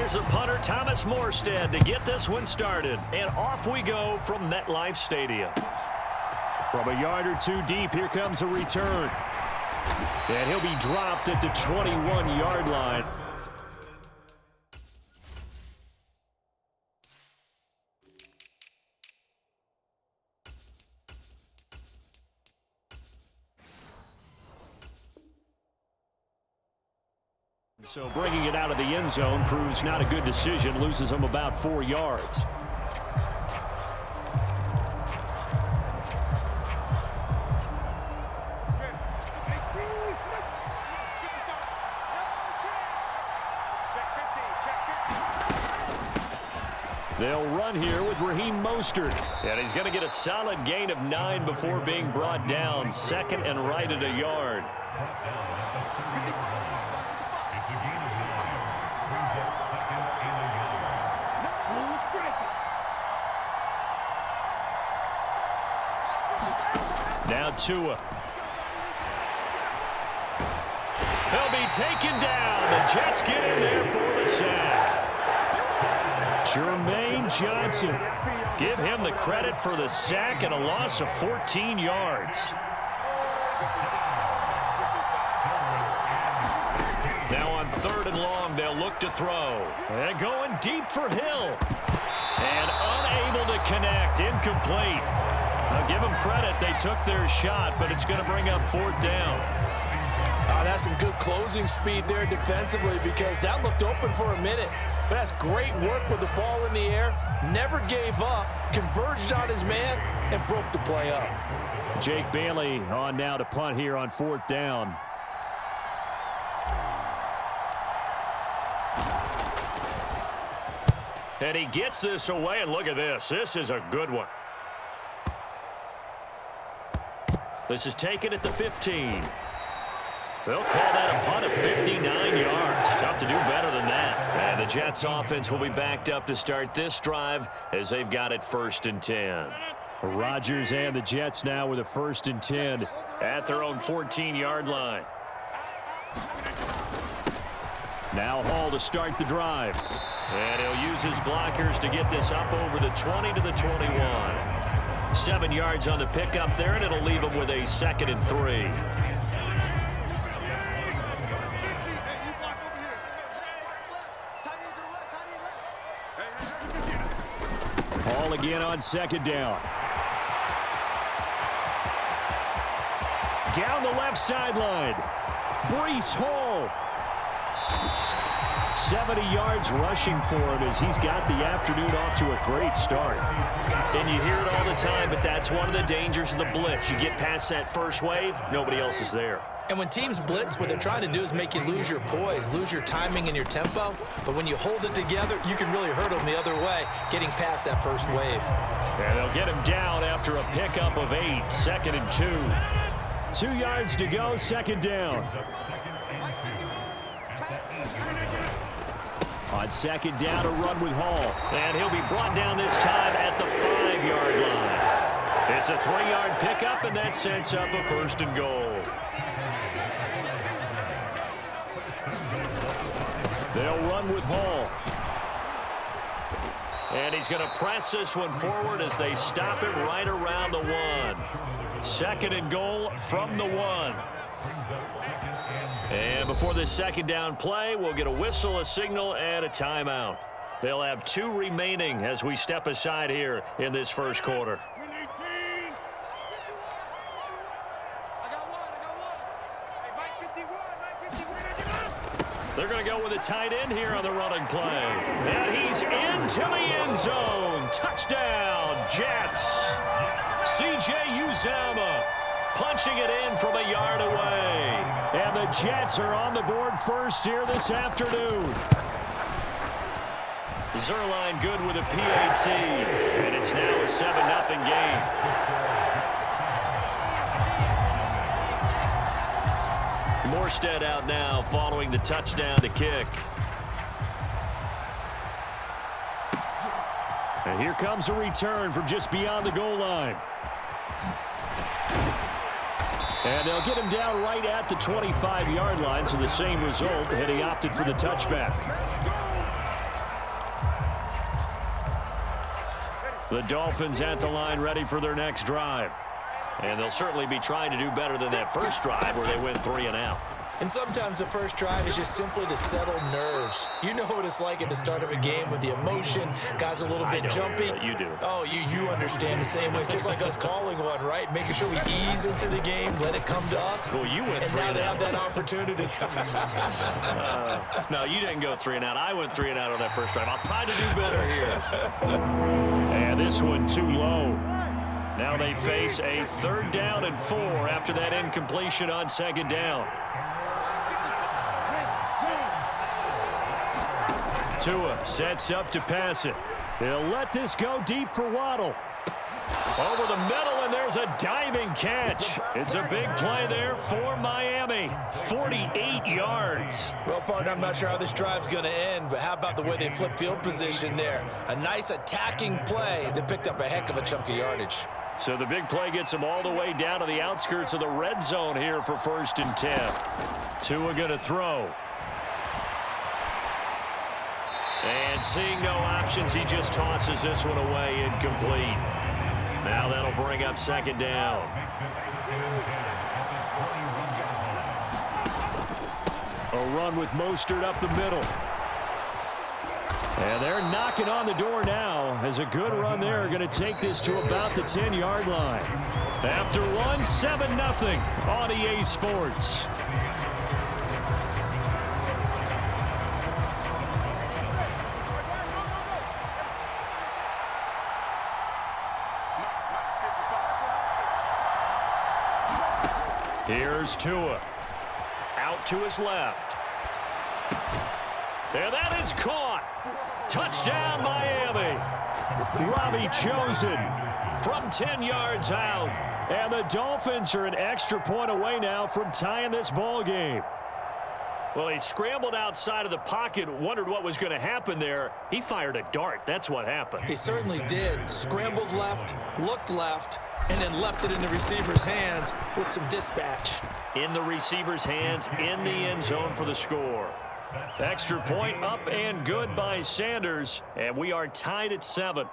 Here's the punter, Thomas Morstead, to get this one started. And off we go from MetLife Stadium. From a yard or two deep, here comes a return. And he'll be dropped at the 21-yard line. So bringing it out of the end zone proves not a good decision. Loses him about 4 yards. They'll run here with Raheem Mostert. And he's going to get a solid gain of 9 before being brought down. Second and right at a yard. Now Tua. He'll be taken down. The Jets get in there for the sack. Jermaine Johnson. Give him the credit for the sack and a loss of 14 yards. Now on 3rd and long, they'll look to throw. And going deep for Hill. And unable to connect. Incomplete. I'll give them credit. They took their shot, but it's going to bring up 4th down. That's some good closing speed there defensively because that looked open for a minute. But that's great work with the ball in the air. Never gave up, converged on his man, and broke the play up. Jake Bailey on now to punt here on 4th down. And he gets this away, and look at this. This is a good one. This is taken at the 15. They'll call that a punt of 59 yards. Tough to do better than that. And the Jets offense will be backed up to start this drive as they've got it 1st and 10. Rodgers and the Jets now with a 1st and 10 at their own 14-yard line. Now Hall to start the drive. And he'll use his blockers to get this up over the 20 to the 21. 7 yards on the pickup there, and it'll leave him with a 2nd and 3. Hall again on 2nd down. Down the left sideline. Breece Hall. 70 yards rushing for him as he's got the afternoon off to a great start. And you hear it all the time, but that's one of the dangers of the blitz. You get past that first wave, nobody else is there. And when teams blitz, what they're trying to do is make you lose your poise, lose your timing and your tempo. But when you hold it together, you can really hurt them the other way, getting past that first wave. And they'll get him down after a pickup of 8, 2nd and 2. 2 yards to go, 2nd down. On 2nd down, a run with Hall. And he'll be brought down this time at the 5-yard line. It's a 3-yard pickup, and that sets up a 1st and goal. They'll run with Hall. And he's going to press this one forward as they stop it right around the 1. 2nd and goal from the 1. And before this 2nd down play, we'll get a whistle, a signal, and a timeout. They'll have 2 remaining as we step aside here in this first quarter. They're going to go with a tight end here on the running play. And he's into the end zone. Touchdown, Jets. C.J. Uzomah punching it in from a yard away. And the Jets are on the board first here this afternoon. Zerline good with a PAT. And it's now a 7-0 game. Morstead out now following the touchdown to kick. And here comes a return from just beyond the goal line. And they'll get him down right at the 25-yard line, so the same result, and he opted for the touchback. The Dolphins at the line ready for their next drive. And they'll certainly be trying to do better than that first drive where they went 3 and out. And sometimes the first drive is just simply to settle nerves. You know what it's like at the start of a game with the emotion. Guys are a little bit jumpy. You do. Oh, you understand the same way. It's just like us calling one, right? Making sure we ease into the game, let it come to us. Well, you went 3 and now and they out. have that opportunity. No, you didn't go 3 and out. I went 3 and out on that first drive. I'll try to do better here. And this one too low. Now they face a 3rd down and 4 after that incompletion on 2nd down. Tua sets up to pass it. He'll let this go deep for Waddle. Over the middle, and there's a diving catch. It's a big play there for Miami. 48 yards. Well, partner, I'm not sure how this drive's going to end, but how about the way they flip field position there? A nice attacking play that picked up a heck of a chunk of yardage. So the big play gets them all the way down to the outskirts of the red zone here for 1st and 10. Tua going to throw. And seeing no options, he just tosses this one away incomplete. Now that'll bring up 2nd down. A run with Mostert up the middle. And they're knocking on the door now as a good run there. Going to take this to about the 10-yard line. After one, 7-0 on EA Sports. Here's Tua. Out to his left. And that is caught. Touchdown, Miami. Robbie Chosen from 10 yards out. And the Dolphins are an extra point away now from tying this ball game. Well, he scrambled outside of the pocket, wondered what was going to happen there. He fired a dart. That's what happened. He certainly did. Scrambled left, looked left, and then left it in the receiver's hands with some dispatch. In the receiver's hands, in the end zone for the score. Extra point up and good by Sanders. And we are tied at 7.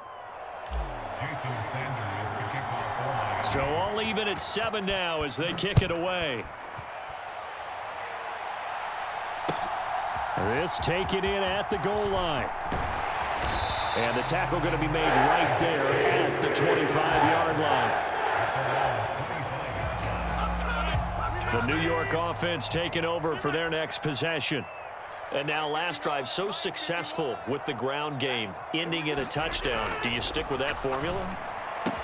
So all even at 7 now as they kick it away. This taken in at the goal line. And the tackle going to be made right there at the 25-yard line. The New York offense taking over for their next possession. And now last drive so successful with the ground game, ending in a touchdown. Do you stick with that formula?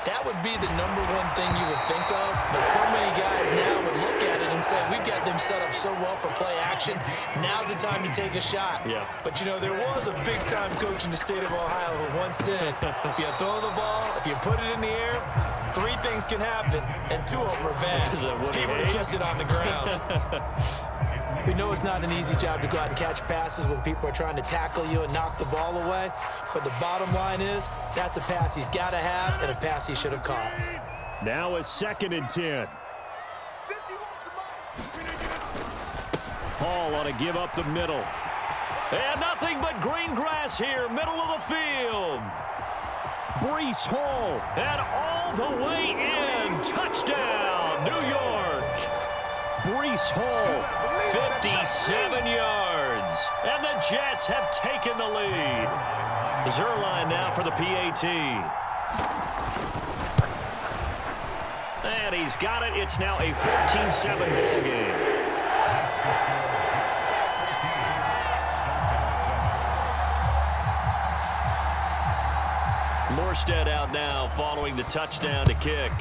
That would be the #1 thing you would think of, but so many guys now would look at it and say, we've got them set up so well for play action. Now's the time to take a shot. Yeah. But, you know, there was a big-time coach in the state of Ohio who once said, if you throw the ball, if you put it in the air, 3 things can happen, and 2 of them are bad. He would have kept it on the ground. We know it's not an easy job to go out and catch passes when people are trying to tackle you and knock the ball away. But the bottom line is, that's a pass he's got to have and a pass he should have caught. Now a 2nd and 10. Hall ought to give up the middle. And nothing but green grass here, middle of the field. Breece Hall, and all the way in. Touchdown, New York. Breece Hall. 57 yards, and the Jets have taken the lead. Zerline now for the PAT. And he's got it. It's now a 14-7 ball game. Morstead out now following the touchdown to kick.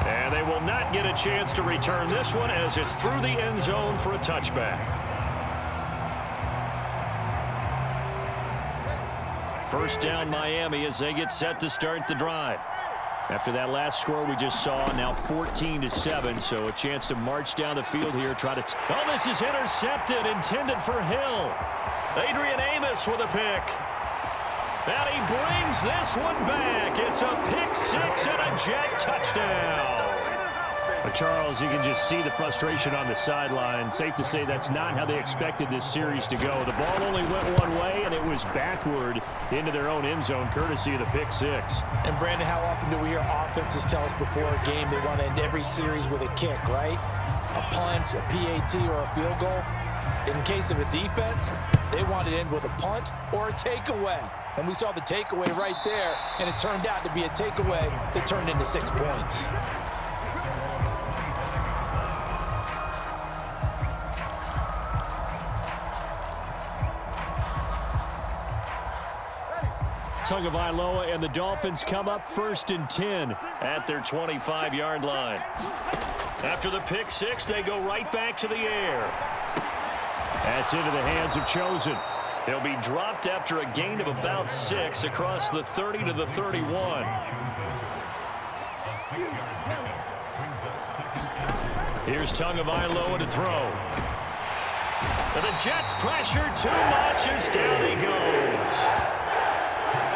And they will not get a chance to return this one as it's through the end zone for a touchback. First down Miami as they get set to start the drive. After that last score we just saw, now 14-7, so a chance to march down the field here, try to... Oh, this is intercepted, intended for Hill. Adrian Amos with a pick. And he brings this one back. It's a pick 6 and a Jet touchdown. Charles, you can just see the frustration on the sideline. Safe to say that's not how they expected this series to go. The ball only went one way, and it was backward into their own end zone, courtesy of the pick six. And, Brandon, how often do we hear offenses tell us before a game they want to end every series with a kick, right? A punt, a PAT, or a field goal. In case of a defense, they want to end with a punt or a takeaway. And we saw the takeaway right there, and it turned out to be a takeaway that turned into 6 points. Tagovailoa and the Dolphins come up 1st and 10 at their 25-yard line. After the pick six, they go right back to the air. That's into the hands of Chosen. He'll be dropped after a gain of about 6 across the 30 to the 31. Here's Tagovailoa to throw. And the Jets pressure too much as down he goes.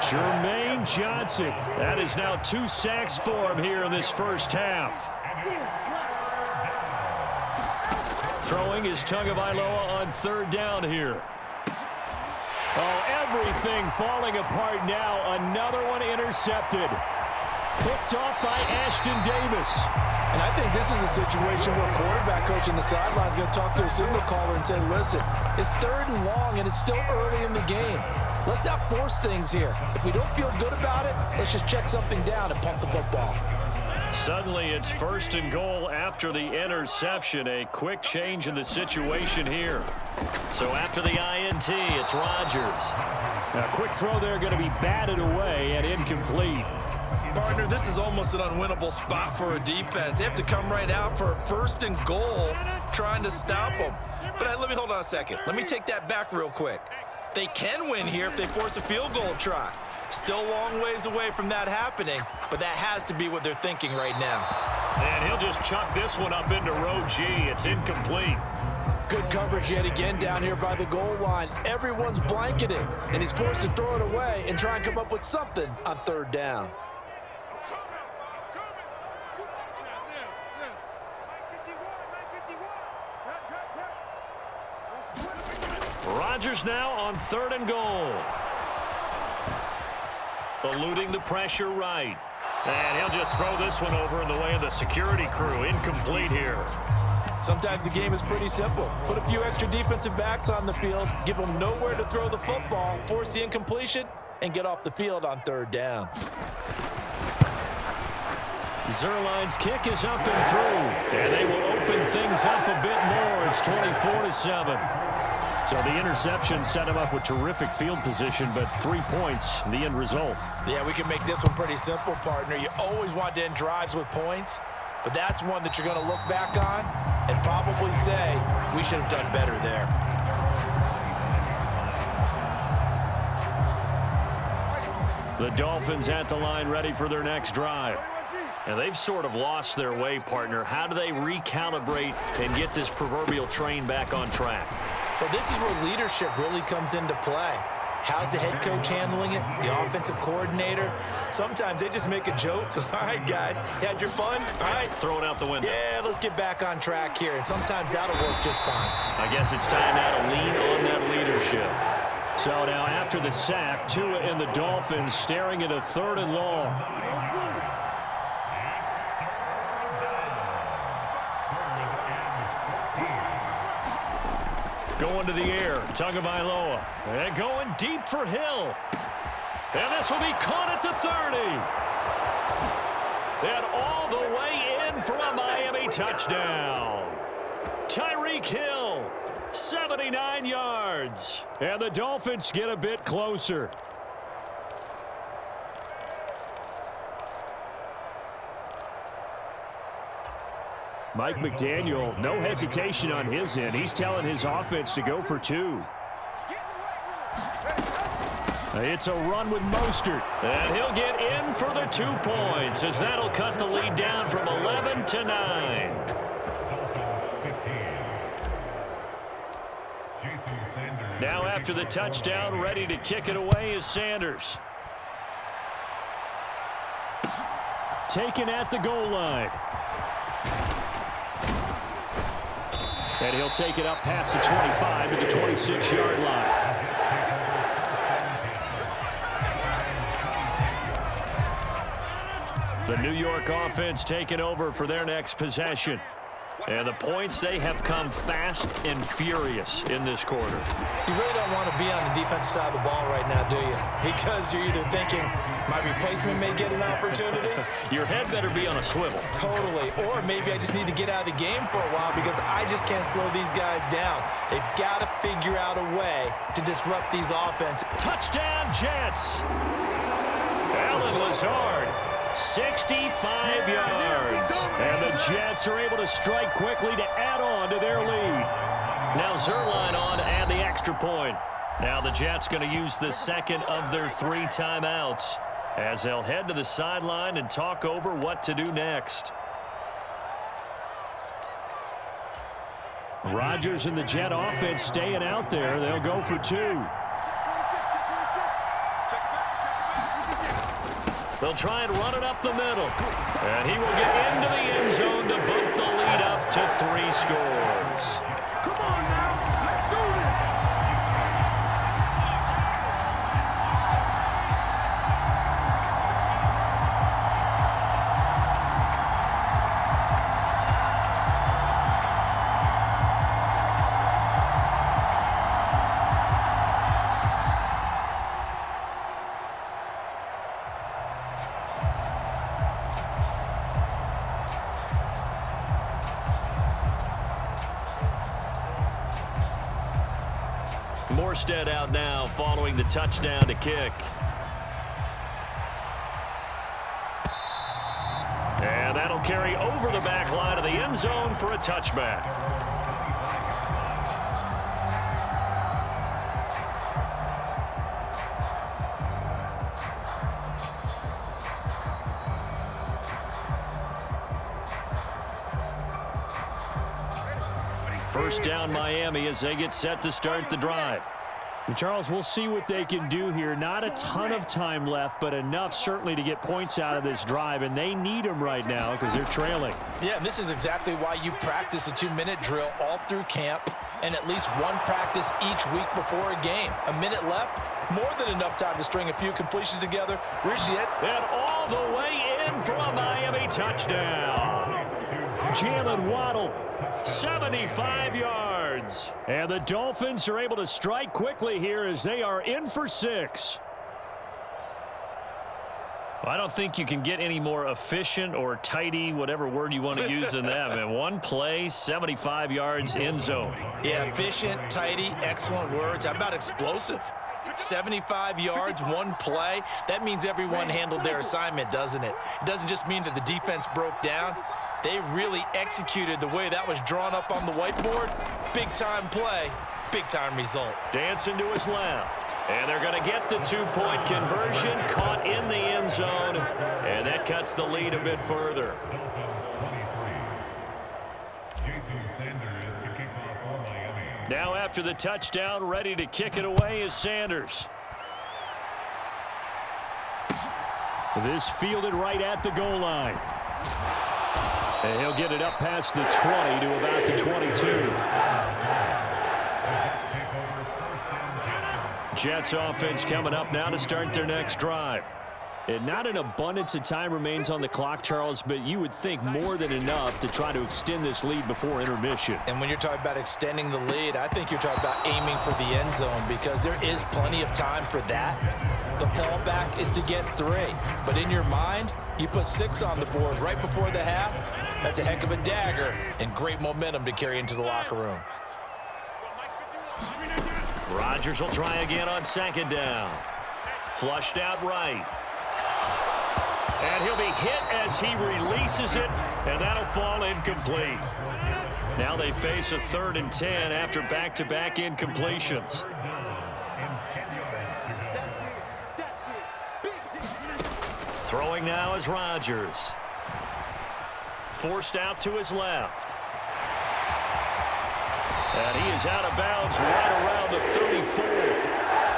Jermaine Johnson. That is now 2 sacks for him here in this first half. Throwing is Tagovailoa on 3rd down here. Oh, everything falling apart now. Another one intercepted. Picked off by Ashton Davis. And I think this is a situation where quarterback coach on the sideline is going to talk to a signal caller and say, listen, it's 3rd and long, and it's still early in the game. Let's not force things here. If we don't feel good about it, let's just check something down and punt the football. Suddenly, it's 1st and goal after the interception. A quick change in the situation here. So after the INT, it's Rodgers. A quick throw there, going to be batted away and incomplete. Partner, this is almost an unwinnable spot for a defense. They have to come right out for a 1st and goal trying to stop them. But let me hold on a second. Let me take that back real quick. They can win here if they force a field goal try. Still a long ways away from that happening, but that has to be what they're thinking right now. And he'll just chuck this one up into row G. It's incomplete. Good coverage yet again down here by the goal line. Everyone's blanketed, and he's forced to throw it away and try and come up with something on 3rd down. Rodgers now on 3rd and goal. Eluding the pressure right. And he'll just throw this one over in the way of the security crew. Incomplete here. Sometimes the game is pretty simple. Put a few extra defensive backs on the field, give them nowhere to throw the football, force the incompletion, and get off the field on 3rd down. Zerline's kick is up and through. And they will open things up a bit more. It's 24-7. So the interception set him up with terrific field position, but 3 points, the end result. Yeah, we can make this one pretty simple, partner. You always want to end drives with points, but that's one that you're going to look back on and probably say, we should have done better there. The Dolphins at the line ready for their next drive. And they've sort of lost their way, partner. How do they recalibrate and get this proverbial train back on track? Well, this is where leadership really comes into play. How's the head coach handling it? The offensive coordinator? Sometimes they just make a joke. All right, guys, you had your fun? All right. Throw it out the window. Yeah, let's get back on track here. And sometimes that'll work just fine. I guess it's time now to lean on that leadership. So now after the sack, Tua and the Dolphins staring at a 3rd and long. Going to the air, Tagovailoa. And going deep for Hill. And this will be caught at the 30. And all the way in for a Miami touchdown. Tyreek Hill, 79 yards. And the Dolphins get a bit closer. Mike McDaniel, no hesitation on his end. He's telling his offense to go for 2. It's a run with Mostert. And he'll get in for the 2 points as that'll cut the lead down from 11 to 9. Now after the touchdown, ready to kick it away is Sanders. Taken at the goal line. And he'll take it up past the 25 to the 26-yard line. The New York offense taking over for their next possession. And the points, they have come fast and furious in this quarter. You really don't want to be on the defensive side of the ball right now, do you? Because you're either thinking, my replacement may get an opportunity. Your head better be on a swivel. Totally. Or maybe I just need to get out of the game for a while because I just can't slow these guys down. They've got to figure out a way to disrupt these offenses. Touchdown, Jets. Allen Lazard, 65 yards. And the Jets are able to strike quickly to add on to their lead. Now Zerline on to add the extra point. Now the Jets going to use the second of their 3 timeouts as they'll head to the sideline and talk over what to do next. Rodgers and the Jet offense staying out there. They'll go for 2. They'll try and run it up the middle. And he will get into the end zone to boot the lead up to 3 scores. Come on now, let's do this. Morstead out now following the touchdown to kick. And that'll carry over the back line of the end zone for a touchback. First down Miami as they get set to start the drive. And Charles, we'll see what they can do here. Not a ton of time left, but enough certainly to get points out of this drive, and they need them right now because they're trailing. Yeah, this is exactly why you practice a 2-minute drill all through camp and at least one practice each week before a game. A minute left, more than enough time to string a few completions together. And all the way in for a Miami touchdown. Jalen Waddle, 75 yards. And the Dolphins are able to strike quickly here as they are in for 6. I don't think you can get any more efficient or tidy, whatever word you want to use in that. Man, one play, 75 yards, end zone. Yeah, efficient, tidy, excellent words. How about explosive? 75 yards, one play. That means everyone handled their assignment, doesn't it? It doesn't just mean that the defense broke down. They really executed the way that was drawn up on the whiteboard. Big-time play, big-time result. Dancing to his left. And they're going to get the 2-point conversion, caught in the end zone, and that cuts the lead a bit further. Now after the touchdown, ready to kick it away is Sanders. This fielded right at the goal line. And he'll get it up past the 20 to about the 22. Jets offense coming up now to start their next drive. And not an abundance of time remains on the clock, Charles, but you would think more than enough to try to extend this lead before intermission. And when you're talking about extending the lead, I think you're talking about aiming for the end zone because there is plenty of time for that. The fallback is to get 3. But in your mind, you put 6 on the board right before the half. That's a heck of a dagger and great momentum to carry into the locker room. Rodgers will try again on second down. Flushed out right. And he'll be hit as he releases it, and that'll fall incomplete. Now they face a 3rd and 10 after back-to-back incompletions. Throwing now is Rodgers. Forced out to his left. And he is out of bounds right around the 34.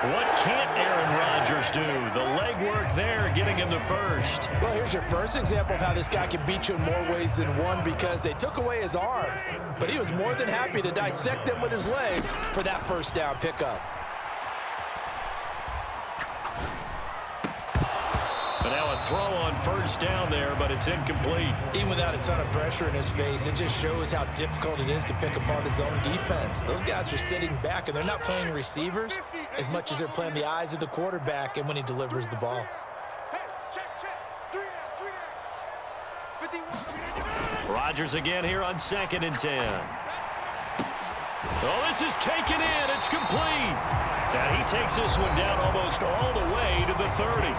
What can't Aaron Rodgers do? The legwork there getting him the first. Well, here's your first example of how this guy can beat you in more ways than one, because they took away his arm, but he was more than happy to dissect them with his legs for that first down pickup. But now a throw on first down there, but it's incomplete. Even without a ton of pressure in his face, it just shows how difficult it is to pick apart his own defense. Those guys are sitting back, and they're not playing receivers as much as they're playing the eyes of the quarterback and when he delivers the ball. Rodgers again here on 2nd and 10. Oh, this is taken in. It's complete. And he takes this one down almost all the way to the 30.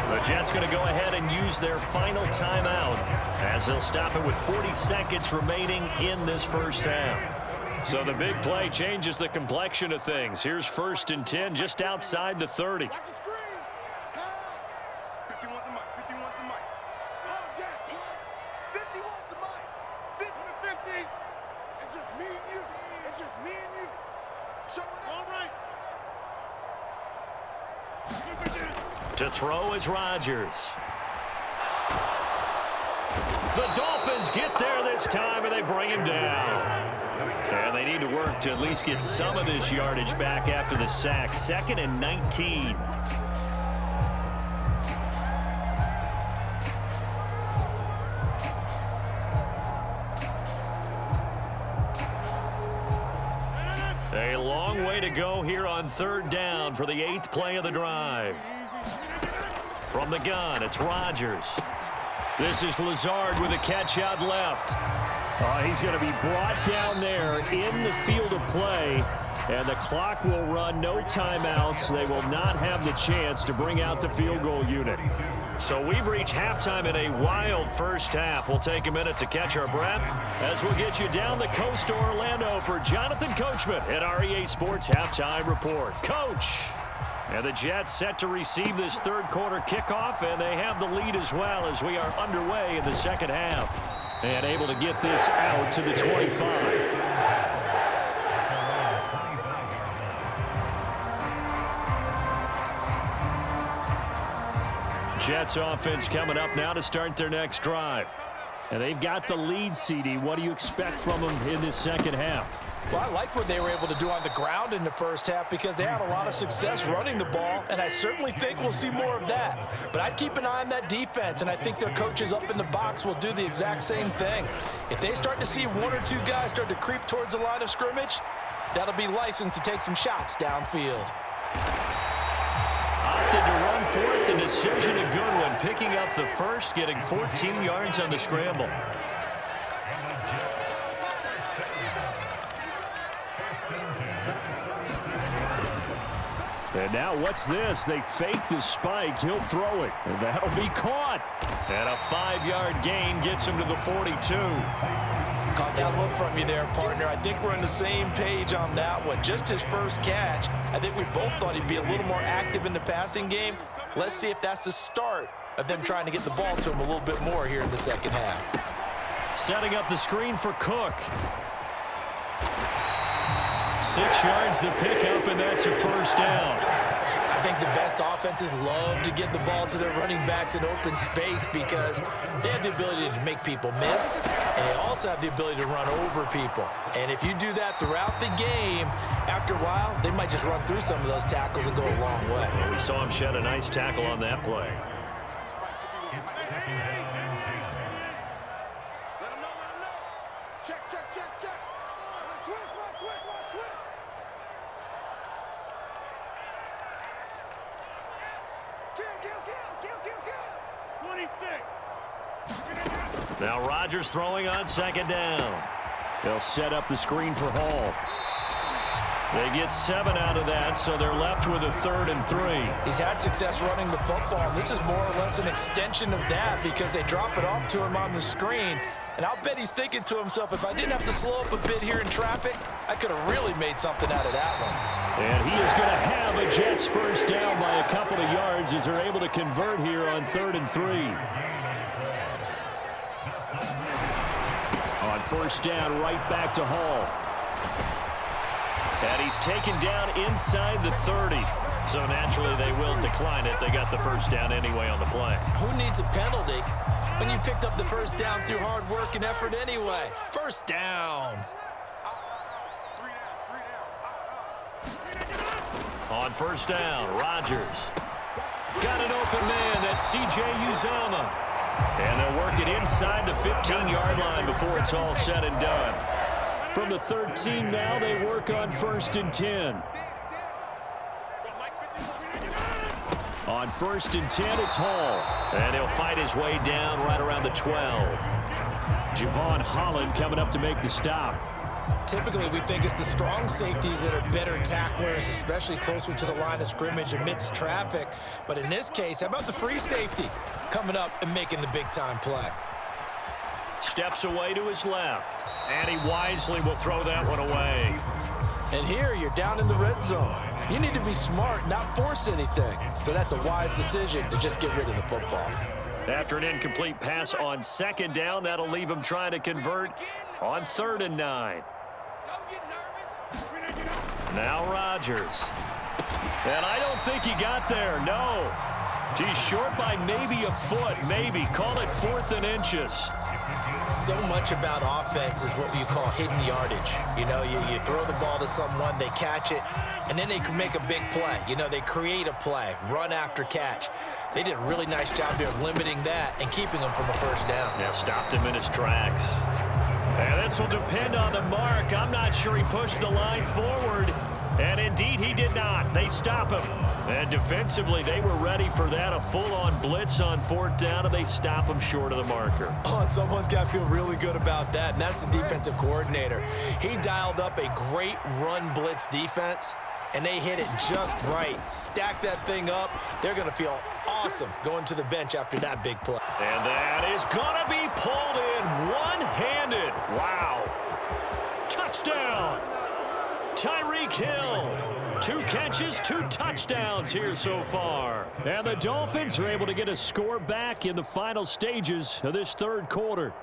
The Jets going to go ahead and use their final timeout as they'll stop it with 40 seconds remaining in this first half. So the big play changes the complexion of things. Here's 1st and 10 just outside the 30. Watch the screen. Pass. 51's the mic. 51's the mic. Oh, yeah. 51's the mic. 50 to 50. It's just me and you. It's just me and you. Showing up. All right. To throw is Rodgers. The Dolphins get there this time, and they bring him down. And they need to work to at least get some of this yardage back after the sack. 2nd and 19. A long way to go here on 3rd down for the 8th play of the drive. From the gun, it's Rodgers. This is Lazard with a catch out left. He's going to be brought down there in the field of play, and the clock will run. No timeouts. They will not have the chance to bring out the field goal unit. So we've reached halftime in a wild first half. We'll take a minute to catch our breath as we'll get you down the coast to Orlando for Jonathan Coachman at REA Sports Halftime Report. Coach! And the Jets set to receive this 3rd quarter kickoff, and they have the lead as well as we are underway in the 2nd half. And able to get this out to the 25. Jets offense coming up now to start their next drive. And they've got the lead, CD. What do you expect from them in this 2nd half? Well, I like what they were able to do on the ground in the first half because they had a lot of success running the ball, and I certainly think we'll see more of that. But I'd keep an eye on that defense, and I think their coaches up in the box will do the exact same thing. If they start to see 1 or 2 guys start to creep towards the line of scrimmage, that'll be licensed to take some shots downfield. Opted to run for it. The decision a good one. Picking up the first, getting 14 yards on the scramble. And now what's this? They fake the spike. He'll throw it. And that'll be caught. And a 5-yard gain gets him to the 42. Caught that look from you there, partner. I think we're on the same page on that one. Just his first catch. I think we both thought he'd be a little more active in the passing game. Let's see if that's the start of them trying to get the ball to him a little bit more here in the 2nd half. Setting up the screen for Cook. 6 yards the pickup, and that's a first down. I think the best offenses love to get the ball to their running backs in open space because they have the ability to make people miss, and they also have the ability to run over people. And if you do that throughout the game, after a while, they might just run through some of those tackles and go a long way. Well, we saw him shed a nice tackle on that play. Let him know. Check. Switch. Kill. 26. Now Rodgers throwing on 2nd down. They'll set up the screen for Hall. They get 7 out of that, so they're left with a 3rd and 3. He's had success running the football, and this is more or less an extension of that because they drop it off to him on the screen. And I'll bet he's thinking to himself, if I didn't have to slow up a bit here in traffic, I could have really made something out of that one. And he is going to have a Jets first down by a couple of yards as they're able to convert here on 3rd and 3. On first down, right back to Hall. And he's taken down inside the 30. So naturally, they will decline it. They got the first down anyway on the play. Who needs a penalty when you picked up the first down through hard work and effort anyway? First down. On first down, Rodgers. Got an open man. That's C.J. Uzomah. And they'll work it inside the 15-yard line before it's all said and done. From the 13 now, they work on 1st and 10. On 1st and 10, it's Hall. And he'll fight his way down right around the 12. Javon Holland coming up to make the stop. Typically, we think it's the strong safeties that are better tacklers, especially closer to the line of scrimmage amidst traffic. But in this case, how about the free safety coming up and making the big-time play? Steps away to his left. And he wisely will throw that one away. And here, you're down in the red zone. You need to be smart, not force anything. So that's a wise decision to just get rid of the football. After an incomplete pass on 2nd down, that'll leave him trying to convert on 3rd and 9. Now Rodgers. And I don't think he got there, no. He's short by maybe a foot, maybe. Call it 4th and inches. So much about offense is what you call hidden yardage. You know, you throw the ball to someone, they catch it, and then they can make a big play. You know, they create a play, run after catch. They did a really nice job there of limiting that and keeping him from a first down. Yeah, stopped him in his tracks. And this will depend on the mark. I'm not sure he pushed the line forward. And indeed, he did not. They stop him. And defensively, they were ready for that. A full-on blitz on 4th down, and they stop him short of the marker. Oh, and someone's got to feel really good about that, and that's the defensive coordinator. He dialed up a great run blitz defense, and they hit it just right. Stack that thing up. They're going to feel awesome going to the bench after that big play. And that is going to be pulled in one-handed. Wow. Touchdown. Tyreek Hill. 2 catches, 2 touchdowns here so far. And the Dolphins are able to get a score back in the final stages of this 3rd quarter.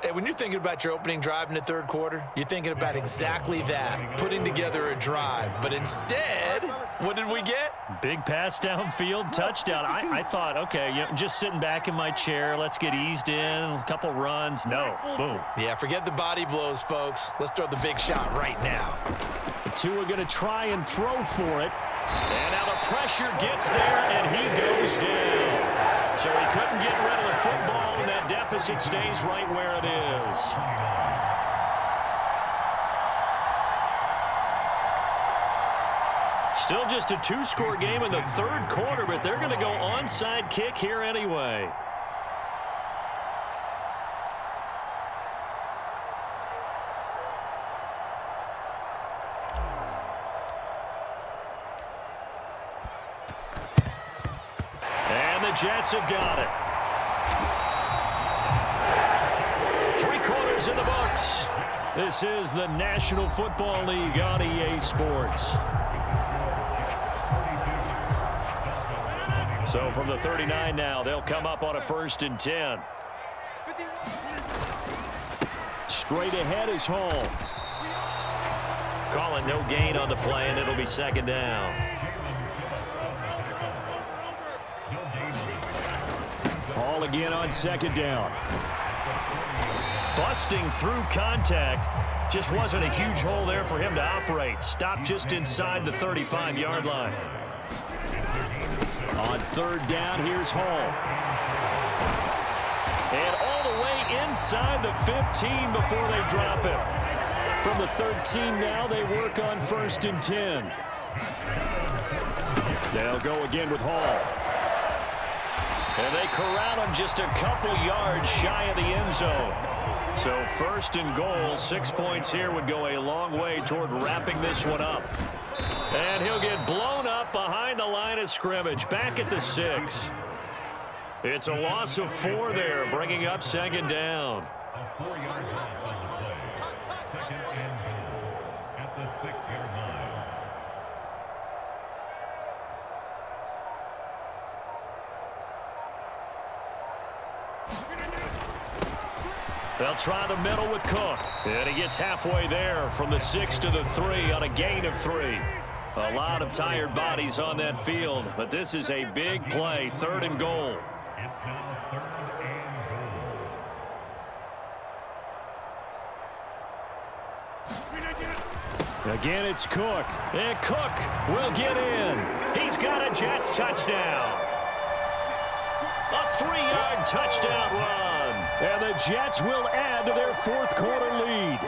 Hey, when you're thinking about your opening drive in the 3rd quarter, you're thinking about exactly that, putting together a drive. But instead, what did we get? Big pass downfield, touchdown. I thought, okay, you know, just sitting back in my chair, let's get eased in, a couple runs. No, boom. Yeah, forget the body blows, folks. Let's throw the big shot right now. The 2 are going to try and throw for it. And now the pressure gets there, and he goes down. So he couldn't get rid of the football, and that deficit stays right where it is. Still just a 2-score game in the 3rd quarter, but they're going to go onside kick here anyway. The Jets have got it. 3 quarters in the books. This is the National Football League on EA Sports. So from the 39 now, they'll come up on a 1st and 10. Straight ahead is Hall. Calling no gain on the play, and it'll be 2nd down. Hall again on 2nd down. Busting through contact. Just wasn't a huge hole there for him to operate. Stopped just inside the 35-yard line. On 3rd down, here's Hall. And all the way inside the 15 before they drop him. From the 13 now, they work on 1st and 10. They'll go again with Hall. And they corral him just a couple yards shy of the end zone. So 1st and goal, 6 points here would go a long way toward wrapping this one up. And he'll get blown up behind the line of scrimmage, back at the 6. It's a loss of 4 there, bringing up 2nd down. At the 6-yard line. They'll try the middle with Cook. And he gets halfway there from the 6 to the 3 on a gain of 3. A lot of tired bodies on that field, but this is a big play, 3rd and goal. It's now 3rd and goal. Again, it's Cook. And Cook will get in. He's got a Jets touchdown. A 3-yard touchdown run. And the Jets will add to their 4th quarter lead.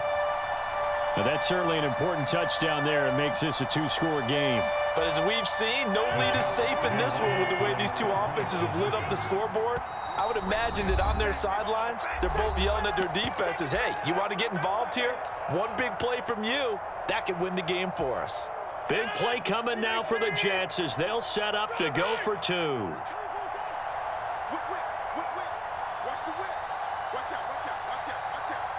Now, that's certainly an important touchdown there. It makes this a 2-score game. But as we've seen, no lead is safe in this one with the way these two offenses have lit up the scoreboard. I would imagine that on their sidelines, they're both yelling at their defenses, hey, you want to get involved here? One big play from you, that could win the game for us. Big play coming now for the Jets as they'll set up to go for 2. Watch the whip. Watch out, watch out, watch out, watch out.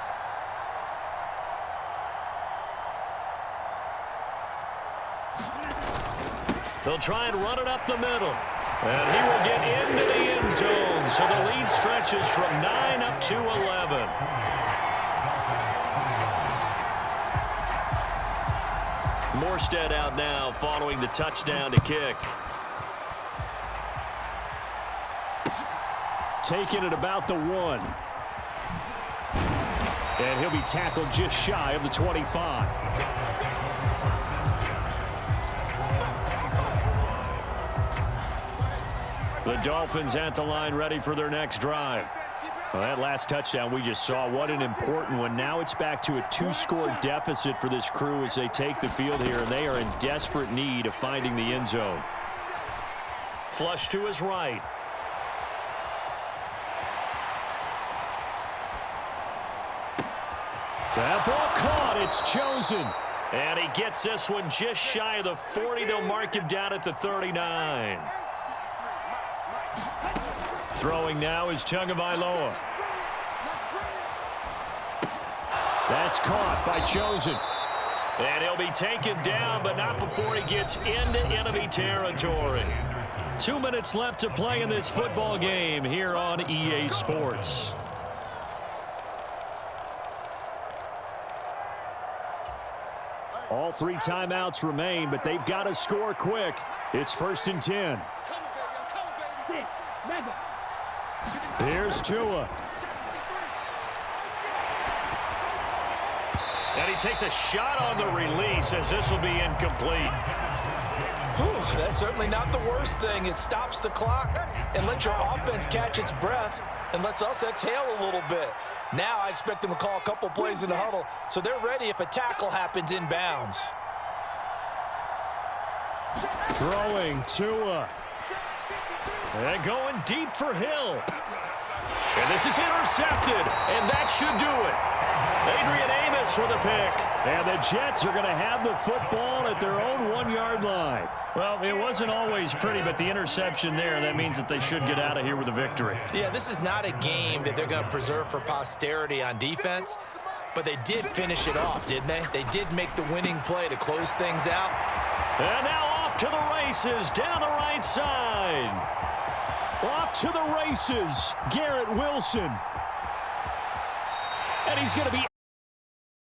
They'll try and run it up the middle. And he will get into the end zone. So the lead stretches from 9 up to 11. Morstead out now following the touchdown to kick. Taking it about the 1. And he'll be tackled just shy of the 25. The Dolphins at the line ready for their next drive. Well, that last touchdown we just saw, what an important one. Now it's back to a 2-score deficit for this crew as they take the field here, and they are in desperate need of finding the end zone. Flush to his right. That ball caught. It's chosen. And he gets this one just shy of the 40. They'll mark him down at the 39. Throwing now is Tagovailoa. That's caught by Chosen. And he'll be taken down, but not before he gets into enemy territory. 2 minutes left to play in this football game here on EA Sports. All 3 timeouts remain, but they've got to score quick. It's 1st and 10. Here's Tua. And he takes a shot on the release as this will be incomplete. Whew, that's certainly not the worst thing. It stops the clock and lets your offense catch its breath and lets us exhale a little bit. Now I expect them to call a couple plays in the huddle so they're ready if a tackle happens inbounds. Throwing Tua. And going deep for Hill. And this is intercepted, and that should do it. Adrian Amos with a pick. And the Jets are going to have the football at their own 1-yard line. Well, it wasn't always pretty, but the interception there, that means that they should get out of here with a victory. Yeah, this is not a game that they're going to preserve for posterity on defense, but they did finish it off, didn't they? They did make the winning play to close things out. And now off to the races down the right side. Off to the races, Garrett Wilson. And he's going to be